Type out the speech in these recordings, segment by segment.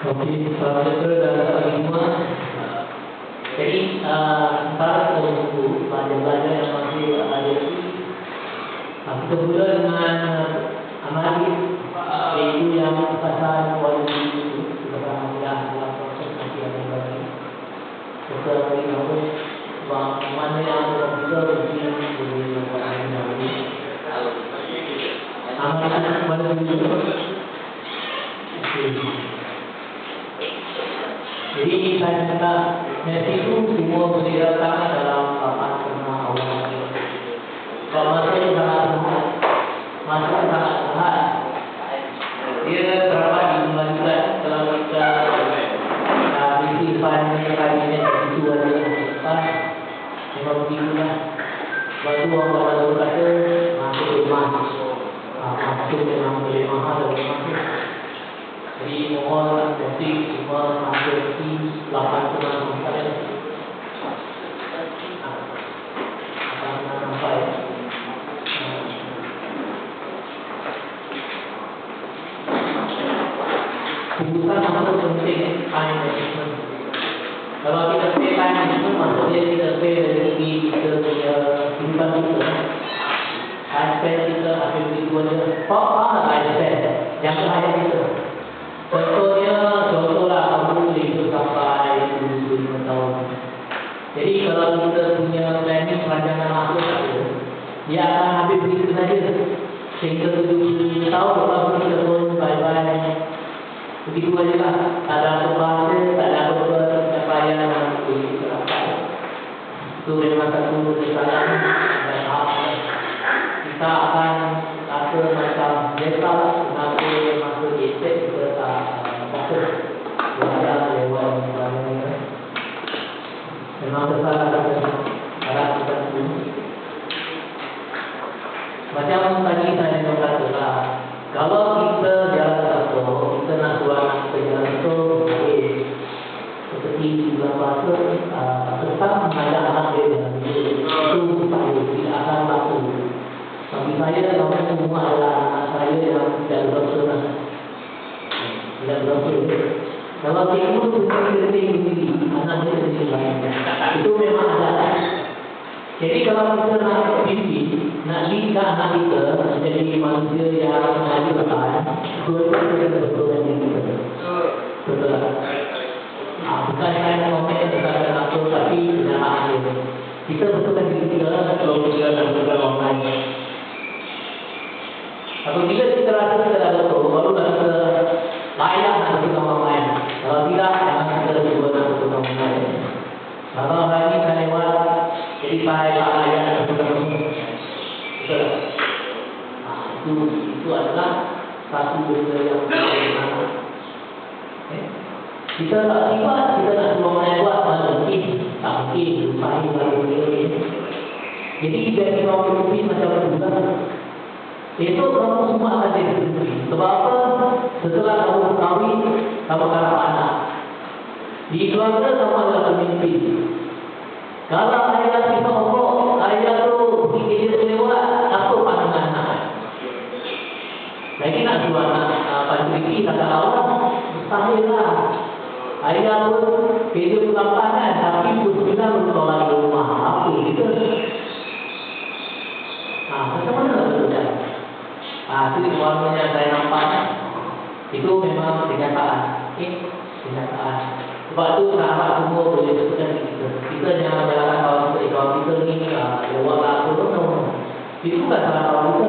Okey, Assalamualaikum dan semua. Jadi, antara buku pelajar-pelajar yang masih ada ini, kita mula dengan amali, iaitu yang pasal kualiti itu. Kita akan mula dalam proses nanti ada lagi. Kita beritahu bahawa mana yang kita ujian boleh buat hari ini. Amali kualiti itu. Jadi saya minta itu semua boleh datang dalam papan tengah awal. Kalau masa itu sangat berat, masa sangat berat. Dia dapat dikembalikan kalau kita disimpan kabinet itu ada pas memang begitulah. Waktu orang baru kata masuk rumah, masuk memang lebih mahal dari masuk. Jadi mohon nanti semua masuk di 8 bulan kalian akan sampai keputusan masuk penting time management. Kalau kita pay time management maksudnya kita pay dari segi kita punya kehidupan kita. Time spend kita aktiviti kita apa time spend yang terakhir kita. Contohlah kamu hidup sampai 25 tahun. Jadi kalau kita punya planning rancangan masa itu, dia akan habis begitu saja. Sehingga 75 tahun lepas kita pun bye-bye. Begitu saja lah. Tak ada apa-apa, tak ada apa-apa pencapaian yang boleh tercapai. Itu memang satu kesalahan dan hak. Kita akan rasa macam biasa kenapa masa esok kita tak fokus berada lewat sebagainya. Memang kesalahan harap kita tunggu. Macam tadi saya katakan, kalau kita jalan satu, kita nak buat kita jalan satu, seperti bulan puasa, tetap mengajak anak dia jalan itu mustahil, tidak akan laku. Bagi saya, kamu semua adalah anak saya yang tidak berdosa. Tidak berdosa. Kalau cikgu sendiri, anak dia sendiri lain. Itu memang ada. Jadi kalau kita nak pimpin, nak didik anak kita menjadi manusia yang maju depan, kita betul-betul diri kita. Betul tak? Bukan saya komen kepada aku, tapi kenyataan dia. Kita betulkan diri kita kalau kita nak berbuat online. Apabila kita rasa kita dah betul, barulah kita layak nak bertukar orang lain. Kalau tidak, jangan kita cuba nak bertukar orang lain. Kalau hari ini saya lewat, jadi saya tak layak nak bertukar orang lain. Betul tak? Itu adalah satu benda yang berbeza. Kita tak sifat, kita nak suruh orang lain buat, mana mungkin? Tak mungkin, mustahil kalau boleh. Jadi jadi orang berpikir macam itu kan? Esok kamu semua akan jadi sendiri. Sebab apa? Setelah kamu kahwin, kamu akan dapat anak. Di keluarga kamu adalah pemimpin. Kalau ayah kita ngomong, ayah tu pergi kerja lewat, apa pandangan anak? Lagi nak jual anak pagi tak ada awak, mustahil lah. Ayah pun kerja pulang kan, tapi pun sudah bertolak di rumah. Apa gitu? Macam mana nak berjalan? Itu warnanya saya nampak. Itu memang kenyataan. Kenyataan. Sebab itu sahabat semua boleh sebutkan kita. Kita jangan jalan kawan kita ni lewat lah apa. Itu bukan salah kawan kita,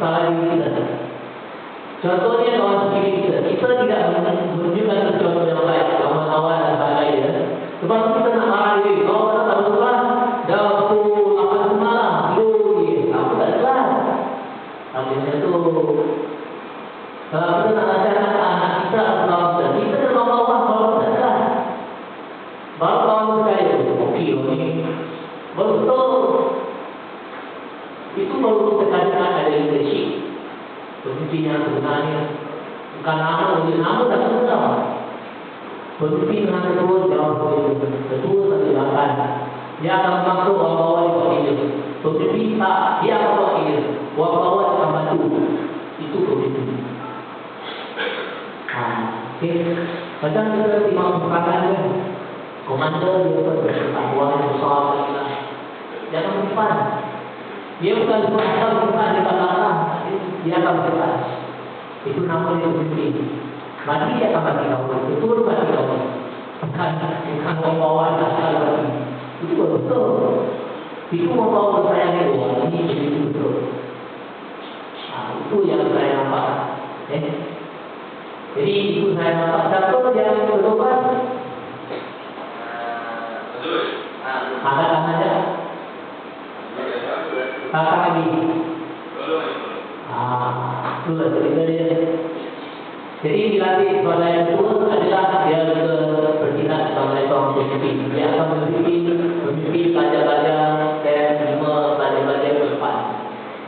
salah diri kita. Contohnya kawan sekali kita. Kita tidak menunjukkan contoh yang baik, kawan-kawan dan sebagainya. Sebab kita nak marah diri. Kalau kita tak betul-betul, dah pukul 8 semalam, tidur je. Aku tak jelas. Macam tu. Kalau kita nak ajarkan anak kita atau kita kena bawah kalau kita jelas. Baru kawan percaya, okey ni. Betul. Itu baru tekankan ada leadership. Pemimpin yang sebenarnya bukan nama tak susah. Pemimpin yang kedua jauh lebih kedua satu jalan. Dia akan masuk orang-orang di bawah dia. Pemimpin tak, dia akan bawa dia. Orang-orang akan bantu. Itu pemimpin. Okay. Macam kita tengok peperangan kan, komander dia bertahuan yang besar lagi lah. Jangan berdepan. Dia bukan cuma asal berdepan di belakang, dia akan berdepan. Itu nama dia pemimpin. Mati dia akan mati kau, betul mati kau. Bukan membawa asal mati. Itu betul. Itu membawa saya ni, ini jadi betul. Itu yang saya nampak. Jadi itu saya nampak. Siapa yang bertobat? Angkat tangan saja. Angkat lagi. Itulah cerita dia. Jadi dilatih sebagai itu adalah dia bertindak sebagai seorang pemimpin. Dia akan memimpin pelajar-pelajar dan 5 pelajar-pelajar ke depan.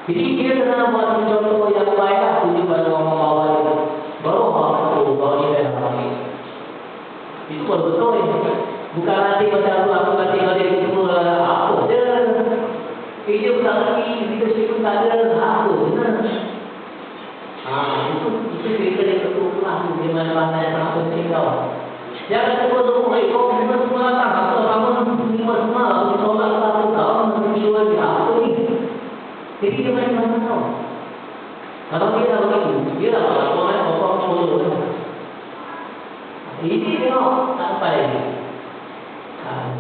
Jadi dia kena buat contoh yang baik tunjuk pada orang bawah itu. Baru orang tahu bahawa dia dah mati. Itu betul ini. Bukan nanti macam aku nanti itu semua apa je. Kerja pun tak lagi, leadership pun tak ada, apa benar. Itu cerita dia betul lah. Dia mana-mana yang sangat penting tau. Jangan semua kau semua datang. Atau kamu semua aku tolak satu tahun, nanti jual dia apa ni. Jadi dia mana-mana tau. Kalau dia dah begitu, dia dah orang follow. Ini tengok sampai lagi.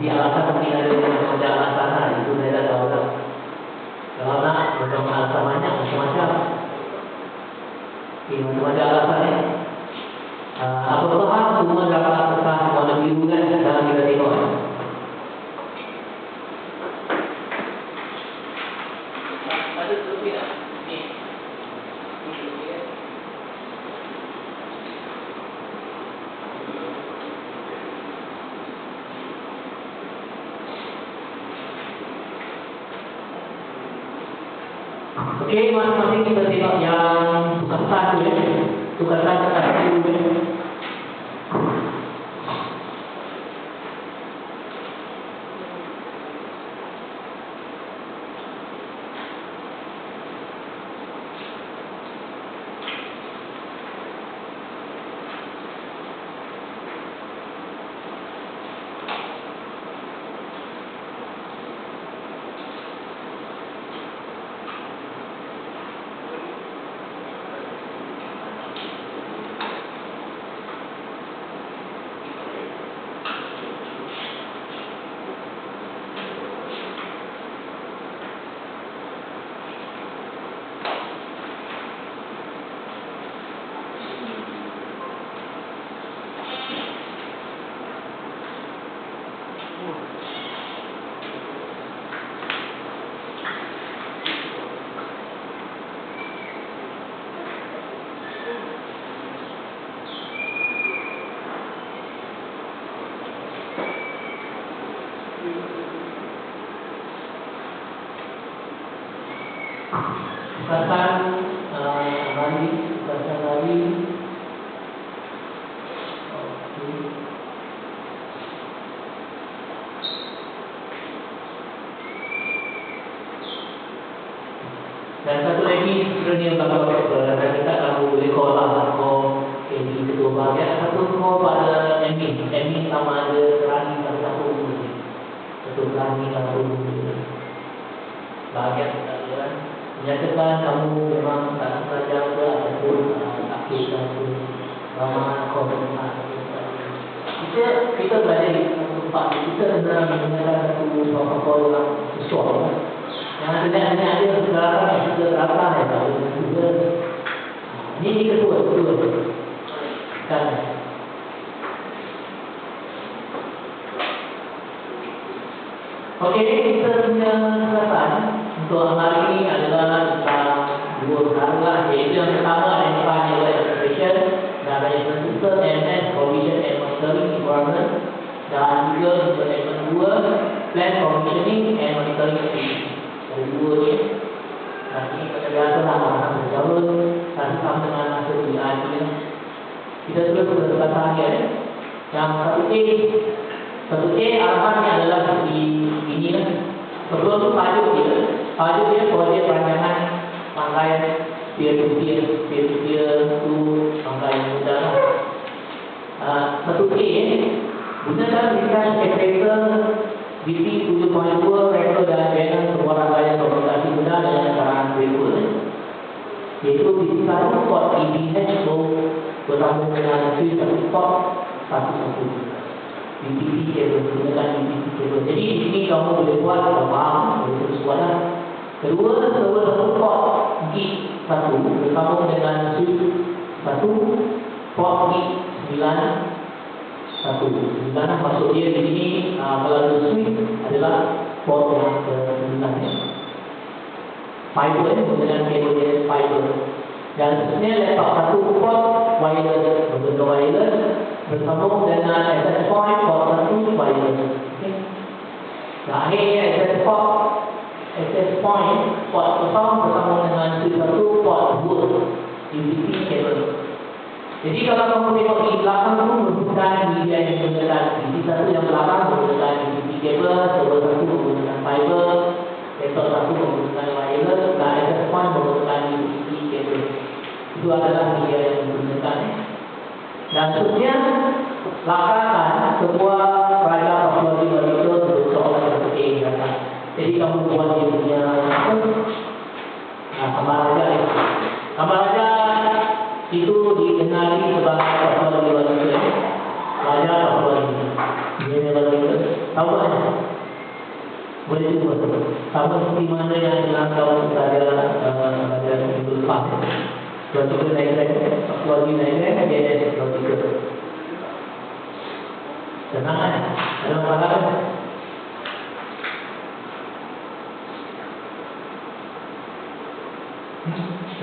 Di alasan mungkin ada alasan itu saya dah tahu tak. Kalau nak berdoa alasan banyak macam-macam. Macam-macam alasannya. Apa faham semua dapat pesan warna biru kan dalam kita tengok. Ada lebih tak? Ni. Okey, masing-masing kita tengok yang tukar tu ya. Tukar tu ya. Bukan lagi. Dan satu lagi sebenarnya kalau kita kamu boleh call lah, ini ketua bahagian satu call pada admin sama ada rani satu ketua rani satu bahagian menyatakan kamu memang tak belajar ke ataupun aktif ataupun ramah komunitas. Kita belajar di tempat kita sedang menggunakan satu protokol yang sesuai. Yang ada sekarang kita rata ya tahu juga. Ini kedua kan. Okey, kita punya kesempatan untuk hari ini adalah tentang dua perkara, iaitu yang pertama Environmental Administration dan Management System MS Provision and Monitoring Environment, dan juga implementation 2 Plan Provisioning and Monitoring Activity. Ada dua ni. Nanti kita biasalah akan berjauh sama dengan masa di IPN. Kita terus ke kesempatan ya. Yang satu A arahannya adalah seperti ini lah. Sebelum tu tajuk dia projek perancangan pangkaian peer-to-peer tu pangkaian mudah lah. Satu A, gunakan ringkas operator BP 7.2 rektor dan channel pengeluaran layar komunikasi benar dengan saran berikut, yaitu BP 1 port EDH bersambung dengan switch port 11. BTC kabel, gunakan BTC kabel. Jadi di sini kamu boleh buat faham, boleh terus buat. Kedua, server satu port gig 1 bersambung dengan switch 1 port gig 9 maksud dia di sini kalau switch adalah port yang ke-9 ya. Fiber menggunakan kabel jenis fiber. Dan sebenarnya laptop 1 port wireless, berbentuk wireless bersambung dengan access point port 1 wireless. Okay. Dan akhirnya access point port 0 bersambung dengan switch 1 port 2 UDP kabel. Jadi kalau kamu tengok di belakang tu merupakan media yang menggunakan DC 1 yang belakang menggunakan UDP kabel, server 1 menggunakan fiber, laptop 1 menggunakan wireless, dan access point menggunakan UDP kabel. Itu adalah media yang menggunakan. Dan seterusnya lakukan sebuah rada topologi vertikal seolah seperti ini. Jadi kamu buat dia punya kamar raja ya. Kamar raja itu dikenali sebagai topologi vertikal. Raja topologi. Ini vertikal. Tahu kan? Boleh juga. Sama seperti mana yang bilang kawan saja itu lepas. Vertikal diagram, topologi diagram, dia vertikal. Senang kan? Ada masalah kan?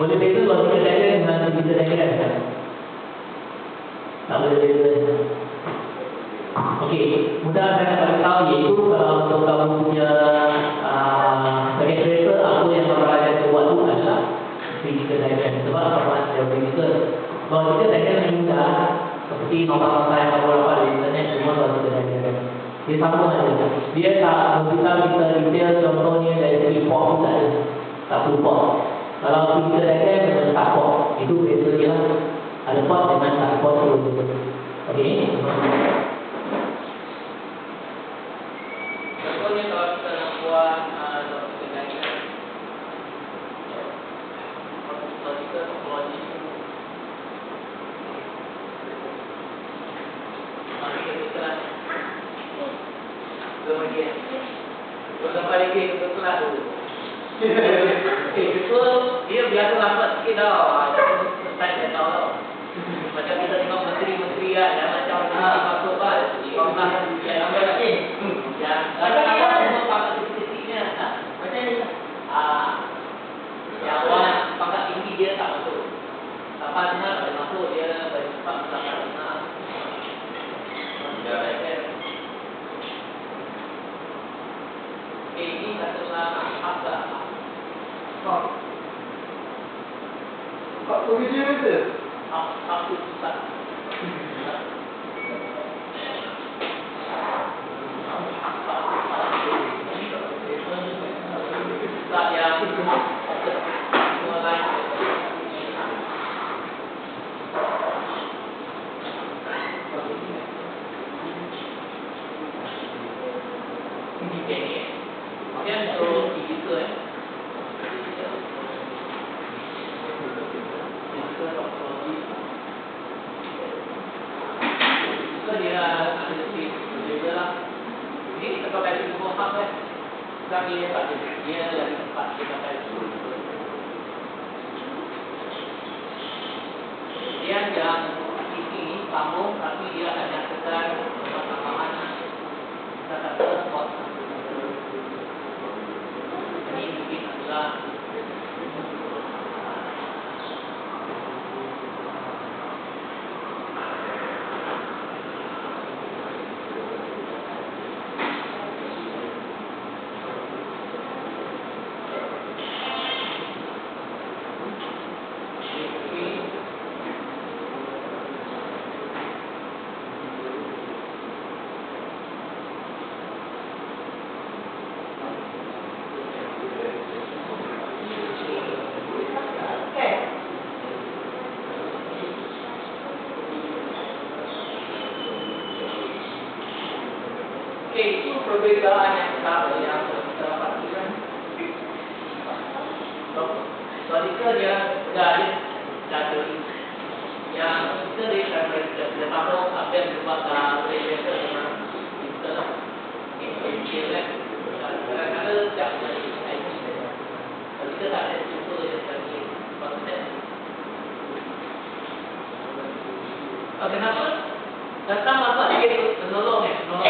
Boleh beza vertikal diagram dengan digital diagram kan? Tak boleh beza. Okey, mudah saya nak bagi tahu iaitu kalau untuk kamu punya sebagai operator apa yang kamu buat tu adalah digital diagram. Sebab kamu ada digital. Kalau digital diagram yang mudah seperti nota-nota yang kamu dapat di internet semua digital diagram. Dia sama saja. Dia tak memberitahu kita detail contohnya dari segi port pun tak ada. Tak perlu port. Kalau digital diagram memang tak port. Itu beza dia lah. Ada port dengan tak port tu. Okey. Contohnya kalau kita nak buat vertikal diagram, vertikal topologi, mari kita kelas. Kemudian, bergambar lagi ke kelas dulu. Betul, dia biasa lambat sikit tau. Start dah tahu tau. Macam kita tengok menteri-menteri kan, yang macam masuk kan, orang yang lambat lagi. Yang kadang-kadang semua pangkat titik-titiknya. Macam ni. Yang orang pangkat tinggi dia tak masuk. Lepas dengar tak masuk, dia bagi cepat tak dengar. Ini adalah apa? Pak Purija itu? Aku susah. Tak yang semua lain. Ini pendek. Kemudian untuk digital dia ada sikit berbeza lah. Ini kita pakai semua hak kan. Sekarang dia tak ada. Dia lagi cepat kita pakai semua. Kemudian yang ini sambung tapi dia akan nyatakan tambahan kita kata spot. Ini mungkin adalah perbezaan yang utama yang kita perhatikan. Soalnya dia jadi yang kita dia tahu apa yang dibuat oleh kita ini kadang-kadang tak jadi kita tak ada cukup yang jadi konsep. Kenapa? Datang apa? Dia menolong ya, menolong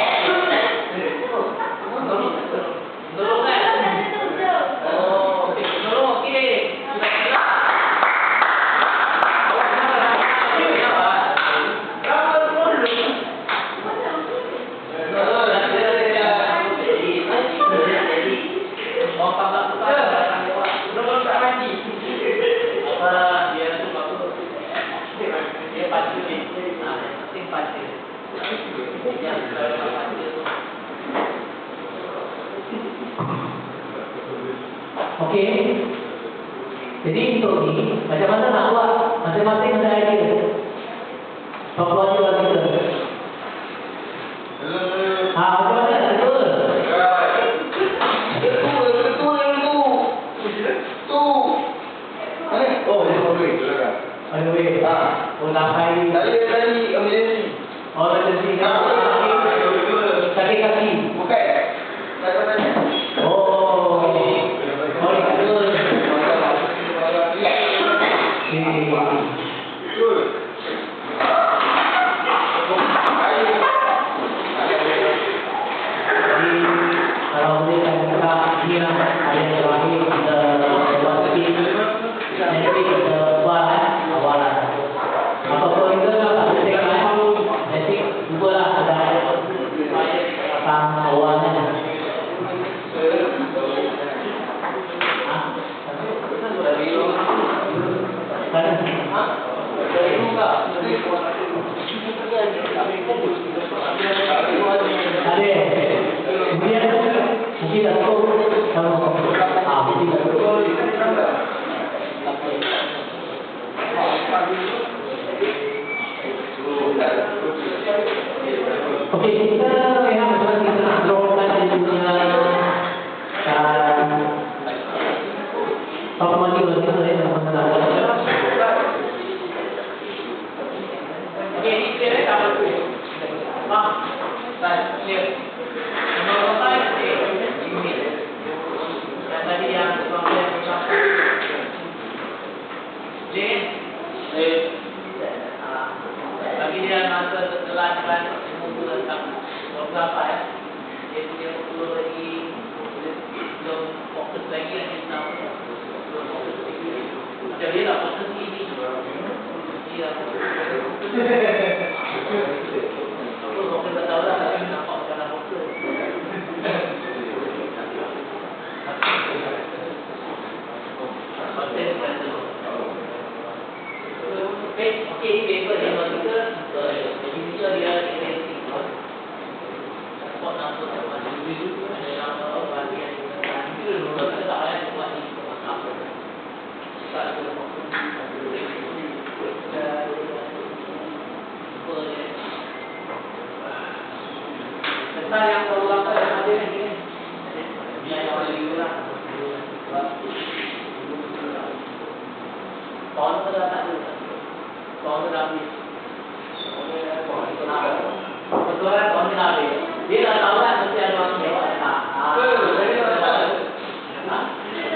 kan? Oh, okey, menolong okey. Okey. Jadi untuk ni macam mana nak buat? Masing-masing ada idea. Apa dia bagi kita? Macam mana nak betul? Oh, dia boleh, silakan. Aduh, oh sampai Tadi emergency. oh emergency. Sakit kaki. Bukan. Saya tanya. Oh, betul. Betul. Jadi kalau boleh kan kita ini lah ada yang terakhir kita buat lagi. Nanti kita buat awalan. Apapun itu tak boleh kan? Nanti cubalah ada tentang awalnya. Okey, kita memang betul kita nak drone di dunia dan apa lagi kita mengenal. Okey, ini clear tak apa tu. Faham? Baik, clear. Nombor 5 ini. Yang tadi yang problem bersama. J. Bagi dia masa ketelanjuran semua tentang berapa ya. Dia perlu lagi belum fokus lagi yang kita tahu. Belum fokus lagi. Macam dia tak fokus ini. Dia aku fokus tak tahu lah tapi nampak macam nak fokus. Konten kan tu. Okey, paper dia bagi kita jadi dia spot nama ada nama bahagian itu kita tak payah buat ni apa tak ada tentang yang berulang yang ada ni yang boleh lah tahun sudah tak ada tahun sudah habis betul kan tahun sudah habis